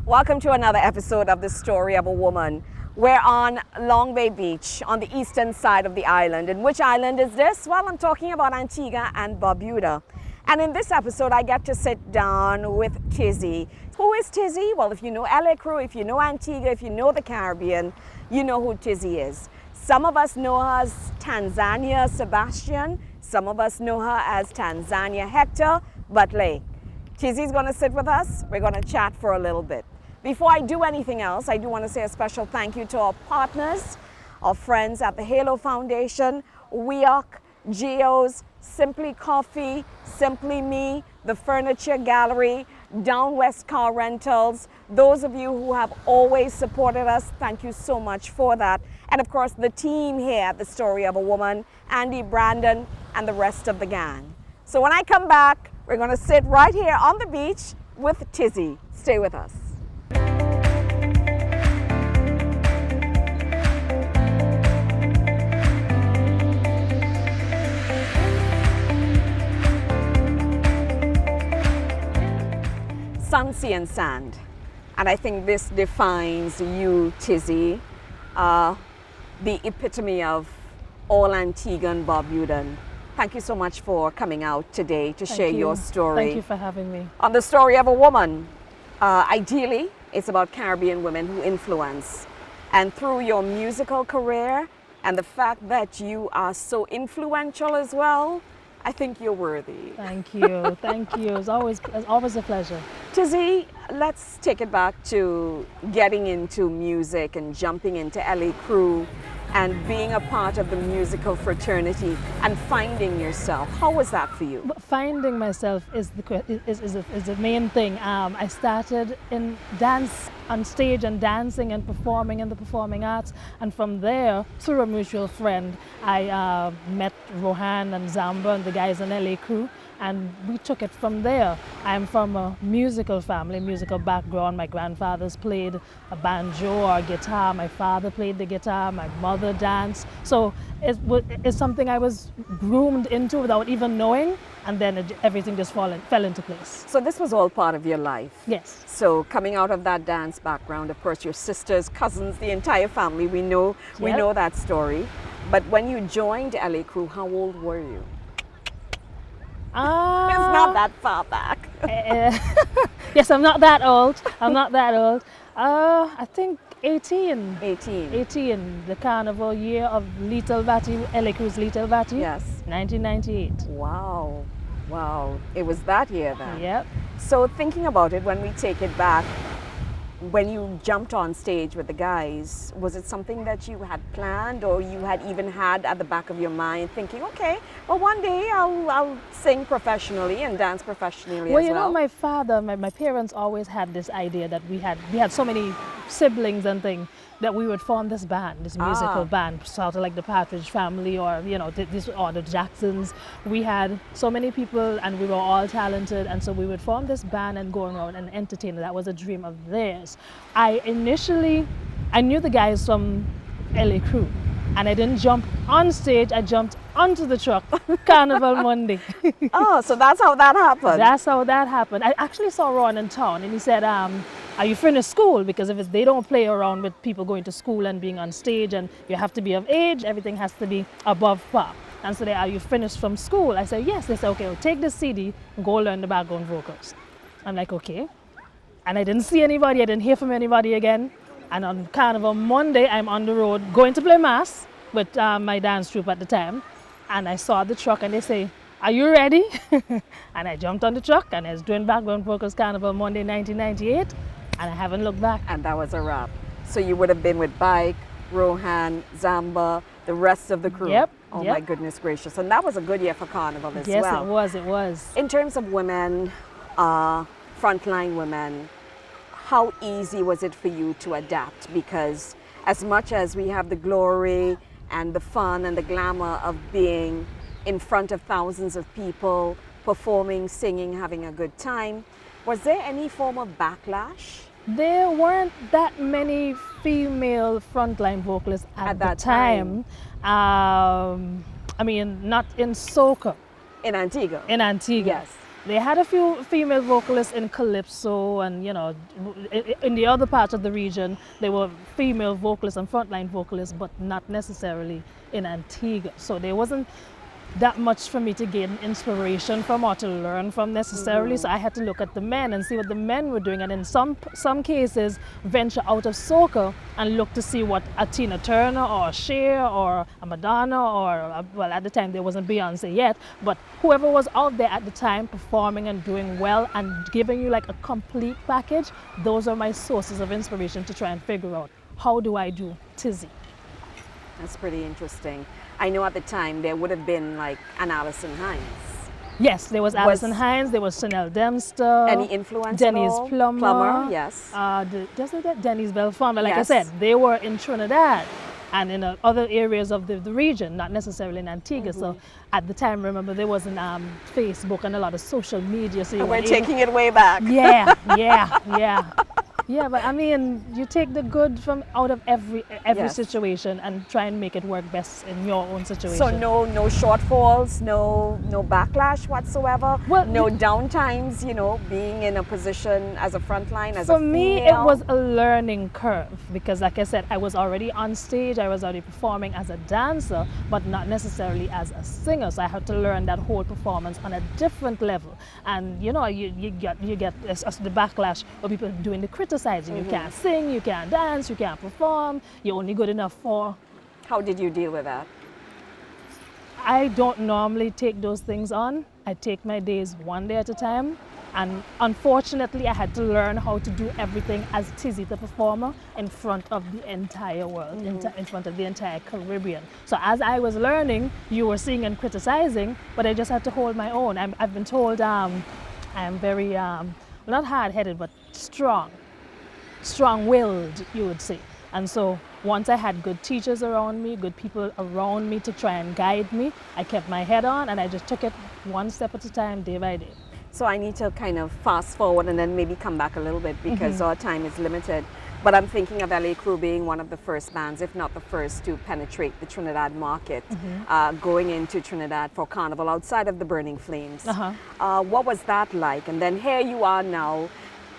Welcome to another episode of The Story of a Woman. We're on Long Bay Beach on the eastern side of the island. And which island is this? Well, I'm talking about Antigua and Barbuda. And in this episode, I get to sit down with Tizzy. Who is Tizzy? Well, if you know LA Crew, if you know Antigua, if you know the Caribbean, you know who Tizzy is. Some of us know her as Tanzania Sebastian. Some of us know her as Tanzania Hector. But Tizzy's going to sit with us. We're going to chat for a little bit. Before I do anything else, I do want to say a special thank you to our partners, our friends at the Halo Foundation, WEOC, Geos, Simply Coffee, Simply Me, the Furniture Gallery, Down West Car Rentals. Those of you who have always supported us, thank you so much for that. And of course, the team here at The Story of a Woman, Andy, Brandon, and the rest of the gang. So when I come back, we're going to sit right here on the beach with Tizzy. Stay with us. Sun, sea, and sand. And I think this defines you, Tizzy, the epitome of all Antiguan Barbudan. Thank you so much for coming out today to share your story. Thank you for having me. On The Story of a Woman. Ideally, it's about Caribbean women who influence. And through your musical career and the fact that you are so influential as well, I think you're worthy. Thank you. Thank you. It's always a pleasure. Tizzy, let's take it back to getting into music and jumping into LA Crew and being a part of the musical fraternity and finding yourself. How was that for you? Finding myself is the main thing. I started in dance on stage and dancing and performing in the performing arts, and from there, through a mutual friend, I met Rohan and Zamba and the guys in LA Crew, and we took it from there. I'm from a musical family, musical background. My grandfathers played a banjo or guitar. My father played the guitar. My mother danced. So it's something I was groomed into without even knowing, and then everything just fell into place. So this was all part of your life? Yes. So coming out of that dance background, of course, your sisters, cousins, the entire family, we know that story. But when you joined LA Crew, how old were you? It's not that far back. Yes, I'm not that old. I think 18. 18, the carnival year of Little Vati, LA Crew's Little Vati. Yes. 1998. Wow. It was that year then. Yep. So thinking about it, when we take it back, when you jumped on stage with the guys, was it something that you had planned or you had even had at the back of your mind thinking, okay, well, one day I'll sing professionally and dance professionally as well? Well, you know, my father, my parents always had this idea that we had so many siblings and things that we would form this band, this musical band, sort of like the Partridge Family or, you know, or the Jacksons. We had so many people and we were all talented, and so we would form this band and go around and entertain. That was a dream of theirs. I knew the guys from LA Crew, and I didn't jump on stage, I jumped onto the truck, Carnival Monday. Oh, so that's how that happened? That's how that happened. I actually saw Ron in town, and he said, are you finished school? Because if they don't play around with people going to school and being on stage, and you have to be of age, everything has to be above par. And so they, are you finished from school? I said, yes. They said, okay, well, take this CD and go learn the background vocals. I'm like, okay. And I didn't see anybody, I didn't hear from anybody again. And on Carnival Monday, I'm on the road going to play mass with my dance troupe at the time. And I saw the truck and they say, are you ready? And I jumped on the truck and I was doing background vocals Carnival Monday 1998. And I haven't looked back. And that was a wrap. So you would have been with Bike, Rohan, Zamba, the rest of the crew. Yep. Oh my goodness gracious. And that was a good year for Carnival as well. Yes, it was. In terms of women, frontline women, how easy was it for you to adapt? Because as much as we have the glory and the fun and the glamour of being in front of thousands of people, performing, singing, having a good time, was there any form of backlash? There weren't that many female frontline vocalists at that time. I mean, not in soca. In Antigua? In Antigua. Yes. They had a few female vocalists in Calypso, and in the other parts of the region, there were female vocalists and frontline vocalists, but not necessarily in Antigua. So there wasn't that much for me to gain inspiration from or to learn from necessarily. So I had to look at the men and see what the men were doing, and in some cases venture out of soca and look to see what a Tina Turner or a Cher or a Madonna well, at the time there wasn't Beyonce yet, but whoever was out there at the time performing and doing well and giving you like a complete package. Those are my sources of inspiration to try and figure out, how do I do Tizzy? That's pretty interesting. I know at the time there would have been like an Alison Hines. Yes, there was Alison Hines, there was Chanel Dempster. Any influence Denise at all? Plummer. Yes. Doesn't that Denise Belfond? Like Yes. I said, they were in Trinidad and in other areas of the region, not necessarily in Antigua. So at the time, remember, there wasn't Facebook and a lot of social media. So We're taking it way back. Yeah. Yeah, but I mean, you take the good from out of every Yes. situation and try and make it work best in your own situation. So no shortfalls, no backlash whatsoever. Well, no downtimes. Being in a position as a frontline as a For female. me, it was a learning curve because, like I said, I was already on stage, I was already performing as a dancer, but not necessarily as a singer. So I had to learn that whole performance on a different level. And you get the backlash of people doing the criticizing. You can't sing, you can't dance, you can't perform. You're only good enough for. How did you deal with that? I don't normally take those things on. I take my days one day at a time. And unfortunately, I had to learn how to do everything as Tizzy the performer in front of the entire world, in front of the entire Caribbean. So as I was learning, you were seeing and criticizing, but I just had to hold my own. I've been told I'm very, not hard-headed, but strong-willed, you would say. And so once I had good teachers around me, good people around me to try and guide me, I kept my head on and I just took it one step at a time, day by day. So I need to kind of fast forward and then maybe come back a little bit because our time is limited. But I'm thinking of LA Crew being one of the first bands, if not the first, to penetrate the Trinidad market, going into Trinidad for Carnival outside of the Burning Flames. What was that like? And then here you are now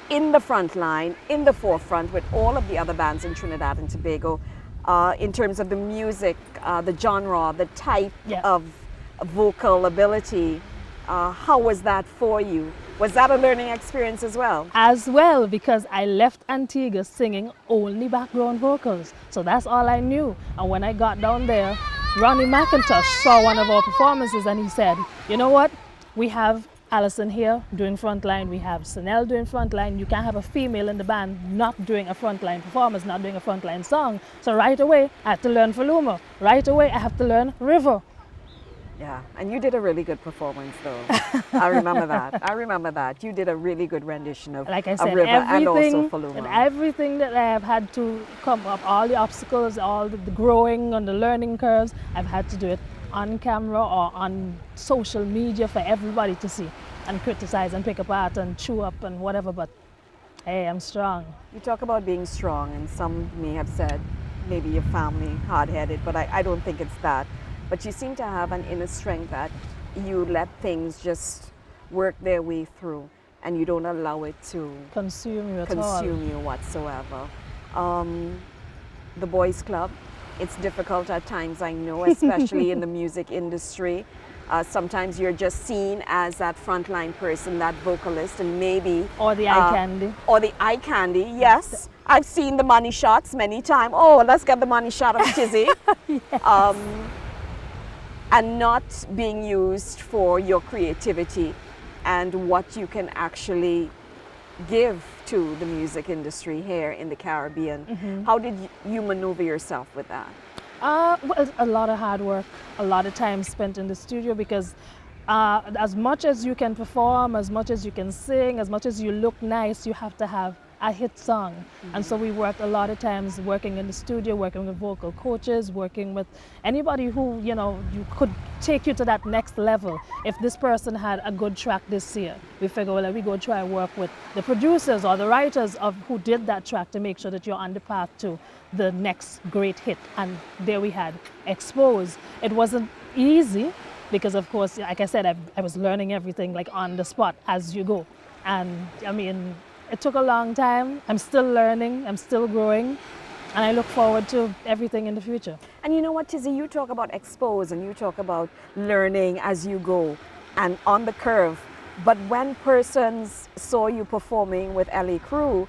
in the front line, in the forefront with all of the other bands in Trinidad and Tobago in terms of the music, the genre, the type of vocal ability. How was that for you? Was that a learning experience as well? As well, because I left Antigua singing only background vocals. So that's all I knew. And when I got down there, Ronnie McIntosh saw one of our performances and he said, you know what? We have Alison here doing frontline, we have Chanel doing frontline. You can't have a female in the band not doing a frontline performance, not doing a frontline song. So right away, I had to learn Faluma. Right away, I have to learn River. Yeah, and you did a really good performance though. I remember that. You did a really good rendition of Like I said, River and also Faluma. And everything that I have had to come up, all the obstacles, all the growing and the learning curves, I've had to do it on camera or on social media for everybody to see and criticize and pick apart and chew up and whatever, but hey, I'm strong. You talk about being strong, and some may have said maybe your family hard-headed, but I don't think it's that. But you seem to have an inner strength that you let things just work their way through and you don't allow it to Consume you at all. consume you whatsoever. The boys club, it's difficult at times, I know, especially in the music industry. Sometimes you're just seen as that frontline person, that vocalist, and maybe... Or the eye candy. Or the eye candy, yes. I've seen the money shots many times. Oh, let's get the money shot of Tizzy. Yes. And not being used for your creativity and what you can actually give to the music industry here in the Caribbean. How did you maneuver yourself with that? Well, a lot of hard work, a lot of time spent in the studio because as much as you can perform, as much as you can sing, as much as you look nice, you have to have a hit song. And so we worked a lot of times working in the studio, working with vocal coaches, working with anybody who, you could take you to that next level. If this person had a good track this year, we figure, well, we go try and work with the producers or the writers of who did that track to make sure that you're on the path to the next great hit. And there we had Expose. It wasn't easy, because of course, like I said, I was learning everything like on the spot as you go. And I mean, it took a long time. I'm still learning, I'm still growing, and I look forward to everything in the future. And you know what, Tizzy, you talk about expose and you talk about learning as you go and on the curve. But when persons saw you performing with LA Crew,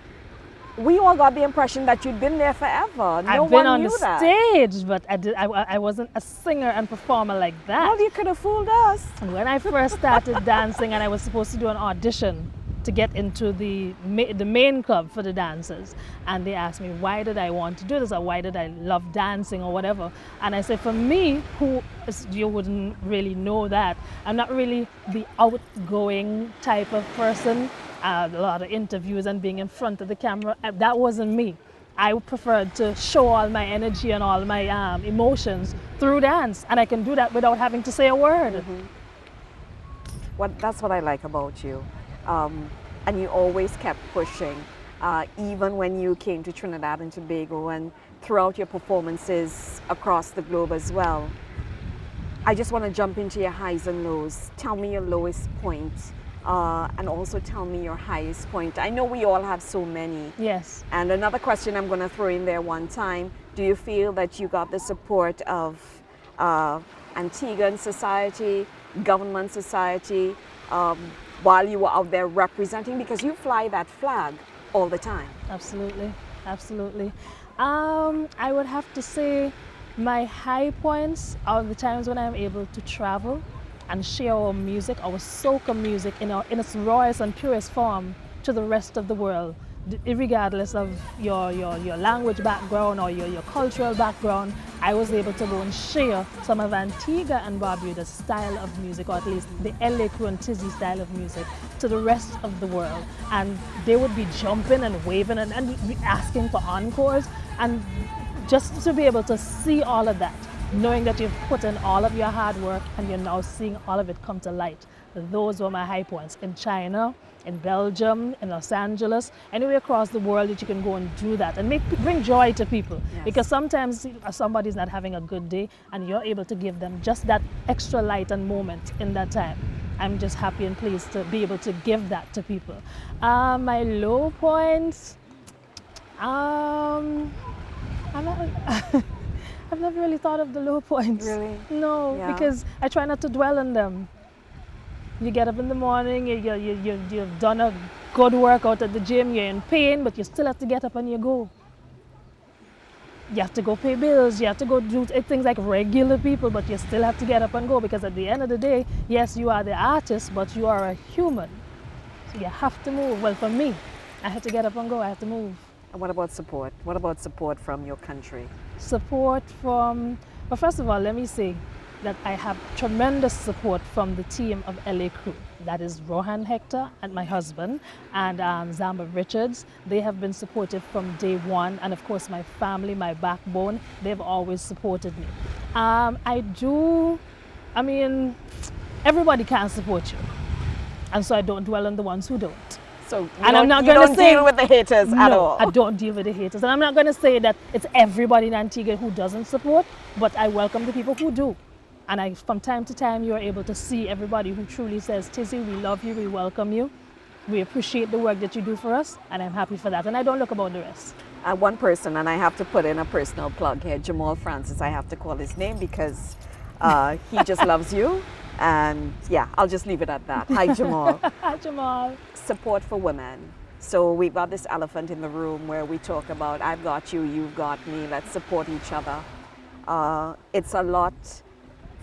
we all got the impression that you'd been there forever. No I've been one on knew the that. stage, but I wasn't a singer and performer like that. Well, you could have fooled us. When I first started dancing and I was supposed to do an audition to get into the main club for the dancers, and they asked me why did I want to do this or why did I love dancing or whatever, and I said, for me, you wouldn't really know that, I'm not really the outgoing type of person. A lot of interviews and being in front of the camera, that wasn't me. I preferred to show all my energy and all my emotions through dance, and I can do that without having to say a word. That's what I like about you. And you always kept pushing, even when you came to Trinidad and Tobago and throughout your performances across the globe as well. I just want to jump into your highs and lows. Tell me your lowest point, and also tell me your highest point. I know we all have so many. Yes. And another question I'm going to throw in there one time. Do you feel that you got the support of Antiguan society, government society, while you were out there representing? Because you fly that flag all the time. Absolutely, absolutely. I would have to say my high points are the times when I'm able to travel and share our music, our soca music in its rawest and purest form to the rest of the world, regardless of your language background or your cultural background. I was able to go and share some of Antigua and Barbuda's style of music, or at least the LA Crew and Tizzy style of music, to the rest of the world. And they would be jumping and waving and asking for encores. And just to be able to see all of that, knowing that you've put in all of your hard work and you're now seeing all of it come to light. Those were my high points. In China, in Belgium, in Los Angeles, anywhere across the world that you can go and do that and bring joy to people. Yes. Because sometimes somebody's not having a good day and you're able to give them just that extra light and moment in that time. I'm just happy and pleased to be able to give that to people. My low points, I'm not, I've never really thought of the low points. Really? No, Yeah. because I try not to dwell on them. You get up in the morning, you've done a good workout at the gym, you're in pain, but you still have to get up and you go. You have to go pay bills, you have to go do things like regular people, but you still have to get up and go, because at the end of the day, yes, you are the artist, but you are a human. So you have to move. Well, for me, I had to get up and go, I had to move. And what about support? What about support from your country? Support from, well, first of all, let me say that I have tremendous support from the team of LA Crew. That is Rohan Hector and my husband, and Zamba Richards. They have been supportive from day one, and of course my family, my backbone, they've always supported me. I mean, everybody can support you, and so I don't dwell on the ones who don't. So you And I'm not you going don't to say deal with the haters at no, all. I don't deal with the haters, and I'm not going to say that it's everybody in Antigua who doesn't support, but I welcome the people who do. And from time to time, you're able to see everybody who truly says, Tizzy, we love you, we welcome you, we appreciate the work that you do for us, and I'm happy for that, and I don't look about the rest. One person, and I have to put in a personal plug here, Jamal Francis, I have to call his name because he just loves you. And yeah, I'll just leave it at that. Hi, Jamal. Hi, Jamal. Support for women. So we've got this elephant in the room where we talk about, I've got you, you've got me, let's support each other. It's a lot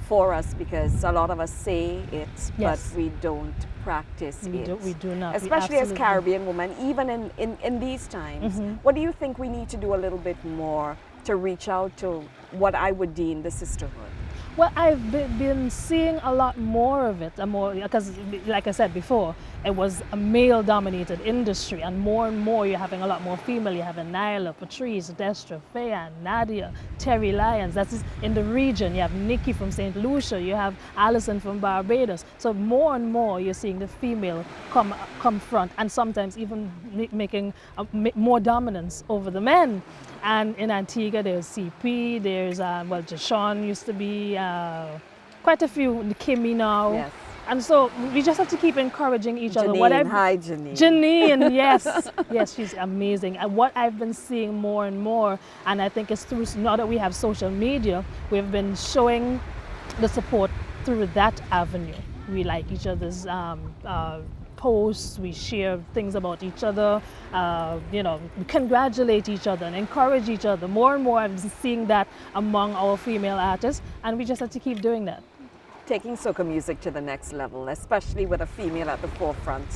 for us because a lot of us say it, Yes. but we don't practice it. We do not. Especially as absolutely Caribbean women, even in these times. What do you think we need to do a little bit more to reach out to what I would deem the sisterhood? Well, I've been seeing a lot more of it, because like I said before, it was a male-dominated industry, and more you're having a lot more female. You're having Nyla, Patrice, Destra, Faye, Nadia, Terry Lyons. That's in the region. You have Nikki from St. Lucia. You have Allison from Barbados. So more and more you're seeing the female come front, and sometimes even making more dominance over the men. And in Antigua, there's CP, there's, well, Jashawn used to be, quite a few, Kimmy now. Yes. And so we just have to keep encouraging each other. Janine, hi Janine. Janine, yes. Yes, she's amazing. And what I've been seeing more and more, and I think it's through, now that we have social media, we've been showing the support through that avenue. We like each other's posts, we share things about each other, we congratulate each other and encourage each other. More and more I'm seeing that among our female artists, and we just have to keep doing that. Taking soca music to the next level, especially with a female at the forefront.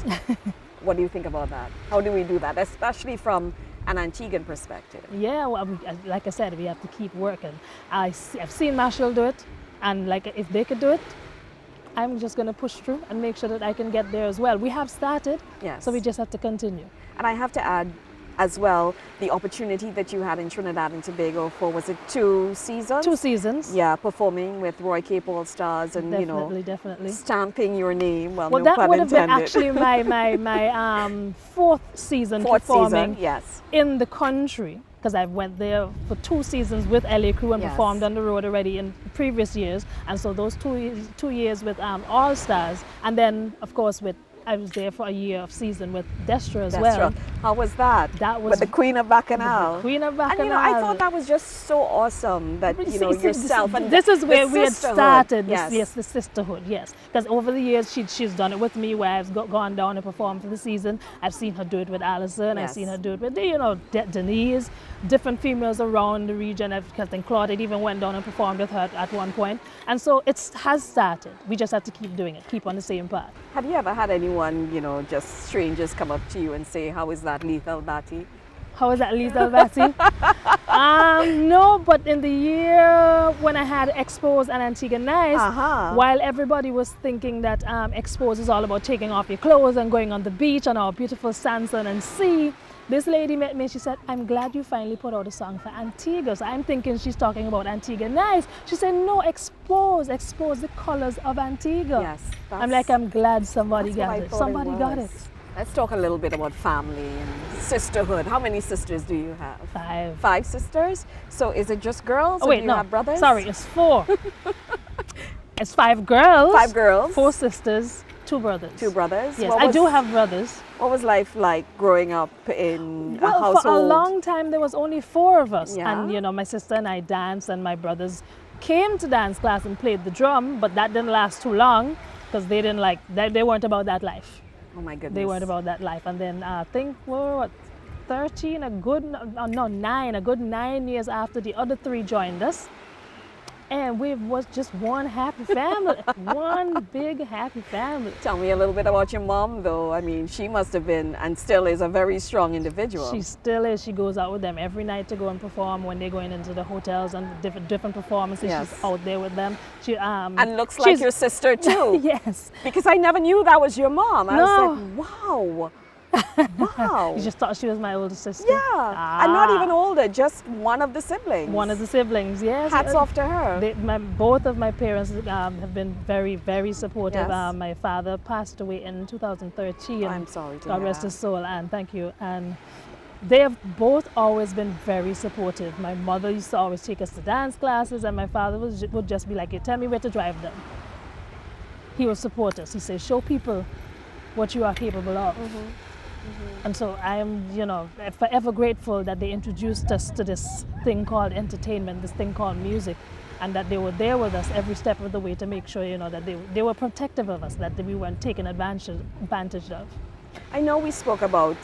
What do you think about that? How do we do that, especially from an Antiguan perspective? Yeah, well, like I said, we have to keep working. I've seen Marshall do it, and like if they could do it, I'm just going to push through and make sure that I can get there as well. We have started, yes. So we just have to continue. And I have to add as well the opportunity that you had in Trinidad and Tobago for, was it 2 seasons? 2 seasons. Yeah, performing with Roy Cape All Stars and definitely stamping your name. Well, no that pun would have intended. been actually my 4th season Fourth performing season, yes. in the country. Because I went there for 2 seasons with LA Crew and yes. performed on the road already in previous years. And so those 2 years with All Stars, and then of course I was there for a year of season with Destra as well. How was that? That was with the Queen of Bacchanal. The Queen of Bacchanal. And I thought that was just so awesome that yourself and this is where we had started. Yes. The sisterhood. Yes, because over the years she's done it with me, where I've gone down and performed for the season. I've seen her do it with Alison. Yes. I've seen her do it with Denise, different females around the region. Because then Claudette even went down and performed with her at one point. And so it has started. We just have to keep doing it. Keep on the same path. Have you ever had anyone, just strangers come up to you and say, "How is that, Lethal Batty?" How is that, Lethal Batty? No, but in the year when I had Expose and Antigua Nice, while everybody was thinking that Expose is all about taking off your clothes and going on the beach on our beautiful sandstone and sea, this lady met me and she said, "I'm glad you finally put out a song for Antigua." So I'm thinking she's talking about Antigua Nice. She said, "No, expose the colors of Antigua." Yes. I'm like, I'm glad somebody got it. Somebody got it. Let's talk a little bit about family and sisterhood. How many sisters do you have? 5. 5 sisters? So is it just girls, or do you have brothers? Sorry, it's 4. It's 5 girls. 5 girls. 4 sisters, 2 brothers. 2 brothers? Yes, I do have brothers. What was life like growing up in a household? For a long time there was only 4 of us. Yeah. And my sister and I danced, and my brothers came to dance class and played the drum, but that didn't last too long because they weren't about that life. Oh my goodness. They weren't about that life. And then I think we were 13, a good 9 years after the other 3 joined us. And we was just one happy family, one big happy family. Tell me a little bit about your mom, though. I mean, she must have been and still is a very strong individual. She still is. She goes out with them every night to go and perform when they're going into the hotels and different performances. Yes. She's out there with them. She and looks like your sister too. Yes. Because I never knew that was your mom. I No. was like, wow. Wow. You just thought she was my older sister? Yeah. And not even older, just one of the siblings. One of the siblings, yes. Hats off to her. Both of my parents have been very, very supportive. Yes. My father passed away in 2013. I'm sorry to God hear rest that. his soul, and thank you. And they have both always been very supportive. My mother used to always take us to dance classes, and my father would just be like, "You tell me where to drive them." He would support us. He said, "Show people what you are capable of." And so I am, forever grateful that they introduced us to this thing called entertainment, this thing called music, and that they were there with us every step of the way to make sure, that they were protective of us, that we weren't taken advantage of. I know we spoke about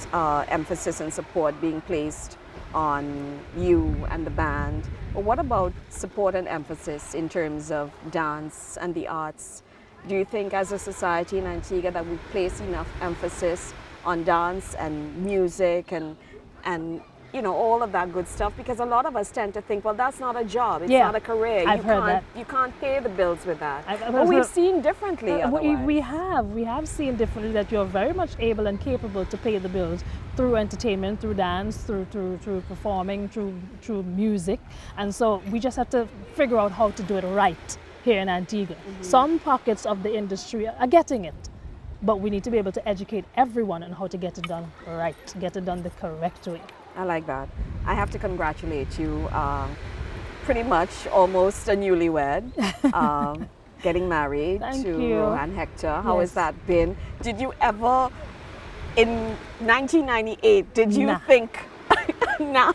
emphasis and support being placed on you and the band, but what about support and emphasis in terms of dance and the arts? Do you think as a society in Antigua that we place enough emphasis on dance and music and all of that good stuff? Because a lot of us tend to think, well, that's not a job, it's not a career. I've heard that. You can't pay the bills with that. I've But we've heard- seen differently otherwise. We have seen differently that you're very much able and capable to pay the bills through entertainment, through dance, through performing, through music. And so we just have to figure out how to do it right here in Antigua. Some pockets of the industry are getting it, but we need to be able to educate everyone on how to get it done right, get it done the correct way. I like that. I have to congratulate you. Pretty much almost a newlywed. getting married Thank to you. Rohan Hector. How has Yes. that been? Did you ever, in 1998, did you Nah. think, nah,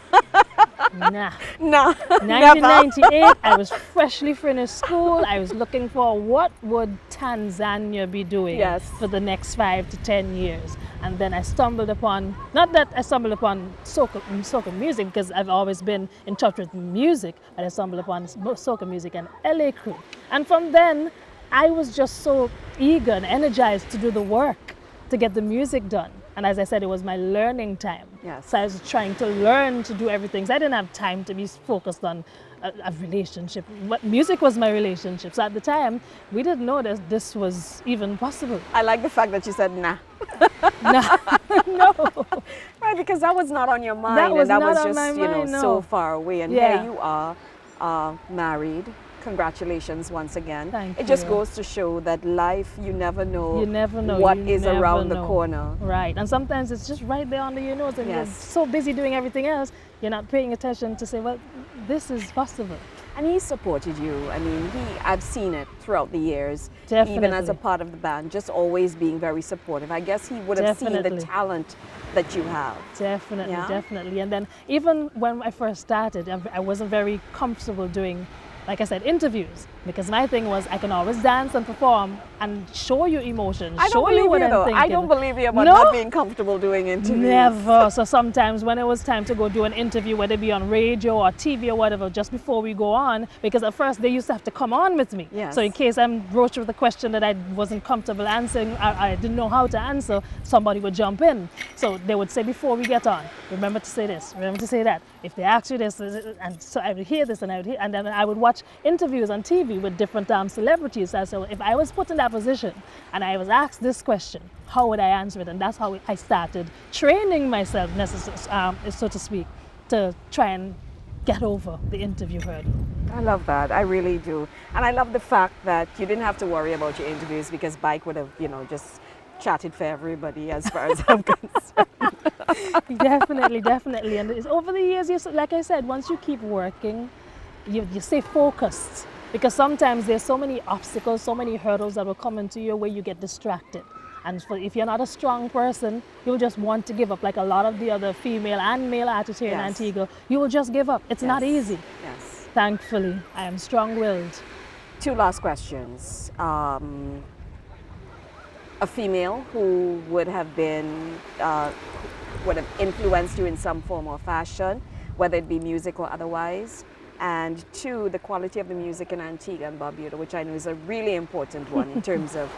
Nah. nah, never? 1998, I was freshly finished school. I was looking for what would Tanzania be doing Yes. for the next 5 to 10 years. And then I stumbled upon, not that I stumbled upon soca music, because I've always been in touch with music, but I stumbled upon soca music and LA Crew. And from then, I was just so eager and energized to do the work, to get the music done. And as I said, it was my learning time. Yes. So I was trying to learn to do everything. So I didn't have time to be focused on a relationship. But music was my relationship. So at the time, we didn't know that this was even possible. I like the fact that you said nah. No. Right, because that was not on your mind, That was and that not was on just, my you know, mind, no. so far away. And Yeah. here you are, married. Congratulations once again. Thank It just you. goes to show that life, you never know, You never know what you is never around the know. corner. Right. And sometimes it's just right there under your nose, and you're Yes. so busy doing everything else, you're not paying attention to say, well, this is possible. And he supported you. I mean, I've seen it throughout the years, even as a Definitely. part of the band, just always being very supportive. I guess he would have seen the Definitely. talent that you have. Definitely, Yeah? definitely. And then even when I first started, I wasn't very comfortable doing, like I said, interviews, because my thing was I can always dance and perform and show you emotion, I don't show you believe what you I'm though. thinking. I don't believe you about No? not being comfortable doing interviews. Never. So sometimes when it was time to go do an interview, whether it be on radio or TV or whatever, just before we go on, because at first they used to have to come on with me. Yes. So in case I'm broached with a question that I wasn't comfortable answering, I didn't know how to answer, somebody would jump in. So they would say before we get on, remember to say this, remember to say that. If they ask you this, and so I would hear this and I would hear, and then I would watch interviews on TV with different celebrities. So if I was put in that position and I was asked this question, how would I answer it? And that's how I started training myself, so to speak, to try and get over the interview hurdle. I love that. I really do. And I love the fact that you didn't have to worry about your interviews because Bike would have, you know, just chatted for everybody as far as I'm concerned. Definitely, definitely. And over the years, like I said, once you keep working, you stay focused. Because sometimes there's so many obstacles, so many hurdles that will come into your way, you get distracted. And if you're not a strong person, you'll just want to give up. Like a lot of the other female and male artists here in Yes. Antigua, you will just give up. It's not Yes. easy. Yes. Thankfully, I am strong-willed. 2 last questions. A female who would have been, would have influenced you in some form or fashion, whether it be music or otherwise. And 2, the quality of the music in Antigua and Barbuda, which I know is a really important one in terms of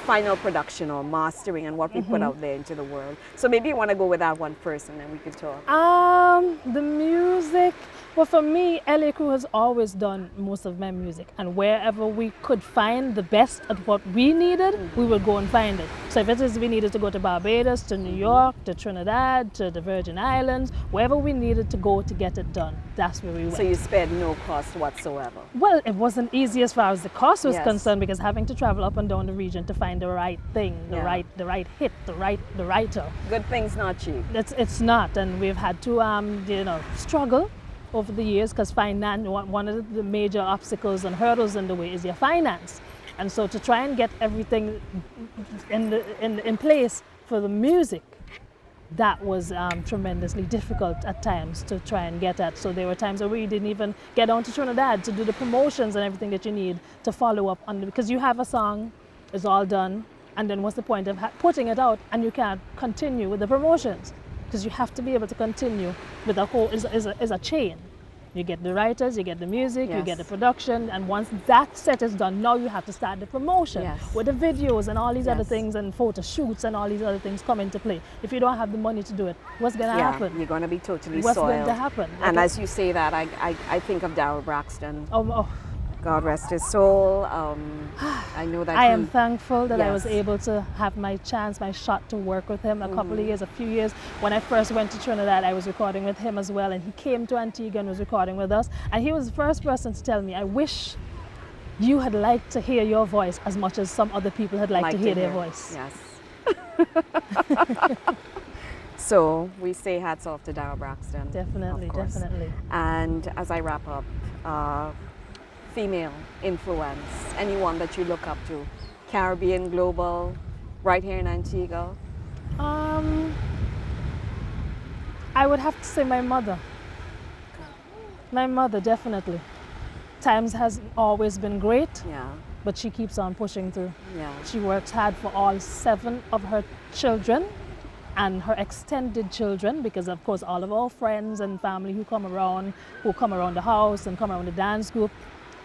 final production or mastering and what we put out there into the world. So maybe you want to go with that one first and then we could talk. The music, well, for me, LA Crew has always done most of my music, and wherever we could find the best at what we needed, we would go and find it. So if it is we needed to go to Barbados, to New York, to Trinidad, to the Virgin Islands, wherever we needed to go to get it done, that's where we went. So you spared no cost whatsoever. Well, it wasn't easy as far as the cost was Yes. concerned, because having to travel up and down the region to find the right thing, the Yeah. right hit, the writer. Good things not cheap. It's not, and we've had to struggle over the years, because one of the major obstacles and hurdles in the way is your finance, and so to try and get everything in place for the music, that was tremendously difficult at times to try and get at. So there were times where we didn't even get down to Trinidad to do the promotions and everything that you need to follow up on, because you have a song, it's all done, and then what's the point of putting it out and you can't continue with the promotions? Because you have to be able to continue with the whole, is a chain. You get the writers, you get the music, you get the Yes. production, and once that set is done, now you have to start the promotion Yes. with the videos and all these other Yes. things, and photo shoots and all these other things come into play. If you don't have the money to do it, what's going to Yeah, happen? you're going to be totally What's soiled. going to happen? And Like, as you say that, I think of Darryl Braxton. oh, God rest his soul. I know that I he, am thankful that I was Yes. able to have my chance, my shot to work with him a couple of years, a few years. When I first went to Trinidad, I was recording with him as well, and he came to Antigua and was recording with us. And he was the first person to tell me, I wish you had liked to hear your voice as much as some other people had liked like to hear their voice. Yes. So we say hats off to Darryl Braxton. Definitely, of course. definitely. And as I wrap up, female influence, anyone that you look up to, Caribbean, global, right here in Antigua? I would have to say my mother. My mother, definitely. Times has always been great, Yeah, but she keeps on pushing through. yeah. She works hard for all 7 of her children and her extended children, because of course all of our friends and family who come around the house and come around the dance group,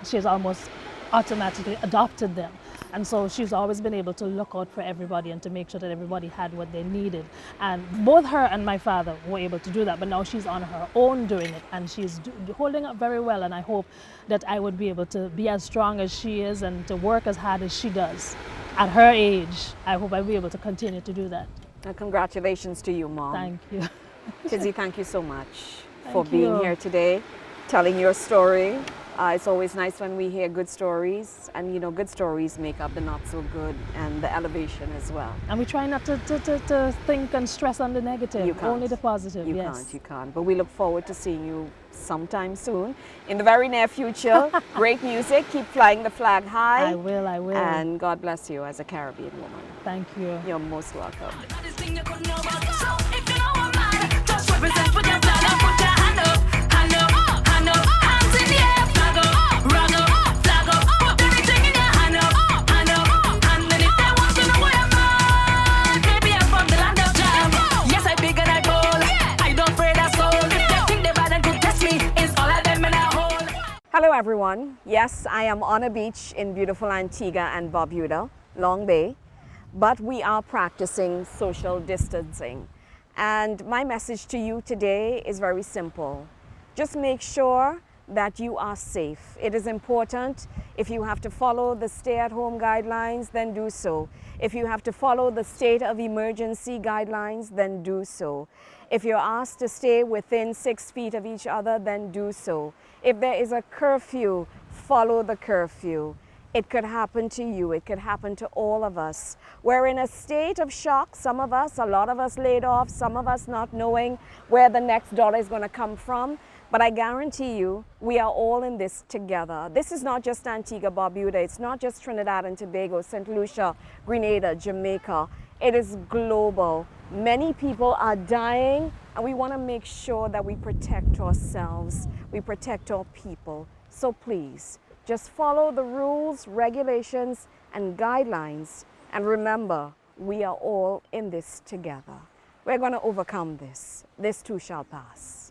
she's almost automatically adopted them. And so she's always been able to look out for everybody and to make sure that everybody had what they needed. And both her and my father were able to do that, but now she's on her own doing it, and she's holding up very well. And I hope that I would be able to be as strong as she is and to work as hard as she does. At her age, I hope I'll be able to continue to do that. Congratulations to you, Mom. Thank you. Tizzy, thank you so much for Thank being you. here today, telling your story. It's always nice when we hear good stories, and you know, good stories make up the not so good and the elevation as well. And we try not to think and stress on the negative, You can't. only the positive. You Yes. can't, you can't. But we look forward to seeing you sometime soon, in the very near future. Great music, keep flying the flag high. I will. And God bless you as a Caribbean woman. Thank you. You're most welcome. Hello everyone. Yes, I am on a beach in beautiful Antigua and Barbuda, Long Bay, but we are practicing social distancing. And my message to you today is very simple. Just make sure that you are safe. It is important. If you have to follow the stay-at-home guidelines, then do so. If you have to follow the state of emergency guidelines, then do so. If you're asked to stay within 6 feet of each other, then do so. If there is a curfew, follow the curfew. It could happen to you. It could happen to all of us. We're in a state of shock. Some of us, a lot of us laid off, some of us not knowing where the next dollar is going to come from. But I guarantee you, we are all in this together. This is not just Antigua, Barbuda. It's not just Trinidad and Tobago, St. Lucia, Grenada, Jamaica. It is global. Many people are dying, and we want to make sure that we protect ourselves, we protect our people. So please, just follow the rules, regulations, and guidelines. And remember, we are all in this together. We're going to overcome this. This too shall pass.